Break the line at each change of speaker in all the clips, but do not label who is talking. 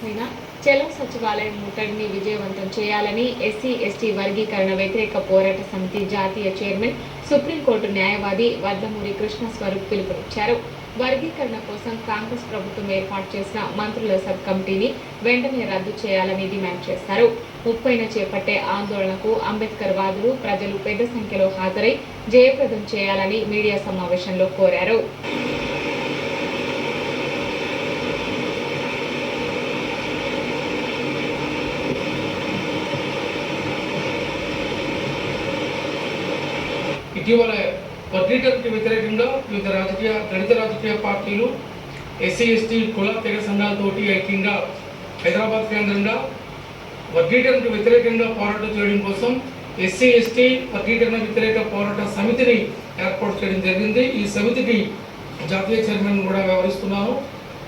అయిన చలో సచివాలయం ముట్టడిని విజయవంతం చేయాలని ఎస్సీ ఎస్టీ వర్గీకరణ వ్యతిరేక పోరాట సమితి జాతీయ చైర్మన్ సుప్రీంకోర్టు న్యాయవాది వడ్లమూరి కృష్ణ స్వరూప్ పిలుపునిచ్చారు. వర్గీకరణ కోసం కాంగ్రెస్ ప్రభుత్వం ఏర్పాటు చేసిన మంత్రుల సబ్ కమిటీని వెంటనే రద్దు చేయాలని డిమాండ్ చేశారు. 30న చేపట్టే ఆందోళనకు అంబేద్కర్ వాదులు ప్రజలు పెద్ద సంఖ్యలో హాజరై జయప్రదం చేయాలని మీడియా సమావేశంలో కోరారు.
ఇటీవల వర్గీకరణకు వ్యతిరేకంగా వివిధ దళిత రాజకీయ పార్టీలు ఎస్సీ ఎస్టీ కుల తెగ సంఘాలతోటి ఐక్యంగా హైదరాబాద్ కేంద్రంగా వర్గీకరణకు వ్యతిరేకంగా పోరాటం చేయడం కోసం ఎస్సీ ఎస్టీ వర్గీకరణ వ్యతిరేక పోరాట సమితిని ఏర్పాటు చేయడం జరిగింది. ఈ సమితికి జాతీయ చైర్మన్ కూడా వ్యవహరిస్తున్నాను.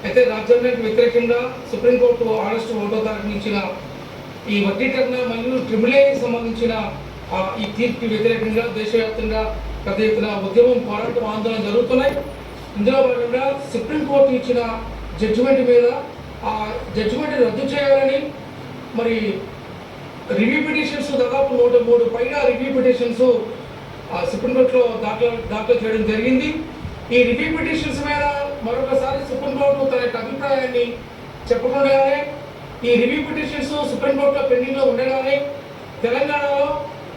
అయితే రాజ్యాంగానికి వ్యతిరేకంగా సుప్రీంకోర్టు ఆగస్టు 1వ తారీఖున ఇచ్చిన ఈ వర్గీకరణ మరియు ట్రిబుల్ఏకి సంబంధించిన ఈ తీర్పుకి వ్యతిరేకంగా దేశవ్యాప్తంగా పెద్ద ఎత్తున ఉద్యమం పోరాటం ఆందోళన జరుగుతున్నాయి. ఇందులో భాగంగా సుప్రీంకోర్టు ఇచ్చిన జడ్జిమెంట్ మీద ఆ జడ్జిమెంట్ రద్దు చేయాలని మరి రివ్యూ పిటిషన్స్ దాదాపు 103 పైగా రివ్యూ పిటిషన్స్ సుప్రీంకోర్టులో దాఖలు చేయడం జరిగింది. ఈ రివ్యూ పిటిషన్స్ మీద మరొకసారి సుప్రీంకోర్టు తన యొక్క అభిప్రాయాన్ని చెప్పకుండానే ఈ రివ్యూ పిటిషన్స్ సుప్రీంకోర్టులో పెండింగ్లో ఉండగానే తెలంగాణలో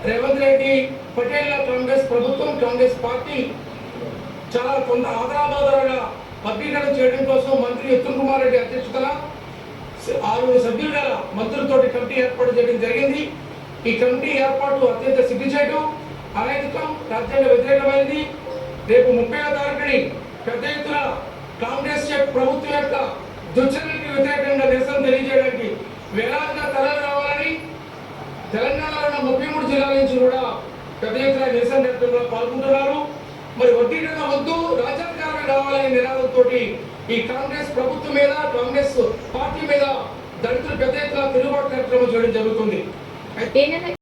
రేవంత్ రెడ్డి పటేల్ కాంగ్రెస్ ప్రభుత్వం కాంగ్రెస్ పార్టీ చాలా కొంత ఆదరాబాదరగా వర్గీకరణ చేయడం కోసం మంత్రి ఉత్తమ్ కుమార్ రెడ్డి అధ్యక్షతన 6 సభ్యుల గల మంత్రులతోటి కమిటీ ఏర్పాటు చేయడం జరిగింది. ఈ కమిటీ ఏర్పాటు అత్యంత సిగ్గుచేటు, అనైతికం, రాజ్యాంగ వ్యతిరేకమైనది. రేపు 30వ తారీఖుని పెద్ద ఎత్తున కాంగ్రెస్ ప్రభుత్వం యొక్క దుశ్చర్యలకు వ్యతిరేకంగా నిరసన తెలియజేయడానికి వేలాదిగా తరలి రావాలని తెలంగాణలో 33 జిల్లాల నుంచి కూడా పెద్ద ఎత్తున నిరసన నిర్వహణలో పాల్గొంటున్నారు. మరి వర్గీకరణ వద్దు, రాజ్యాంగమే కావాలనే నినాదంతో ఈ కాంగ్రెస్ ప్రభుత్వం మీద కాంగ్రెస్ పార్టీ మీద దళితులు పెద్ద ఎత్తున తిరుగుబాటు కార్యక్రమం చేయడం జరుగుతుంది.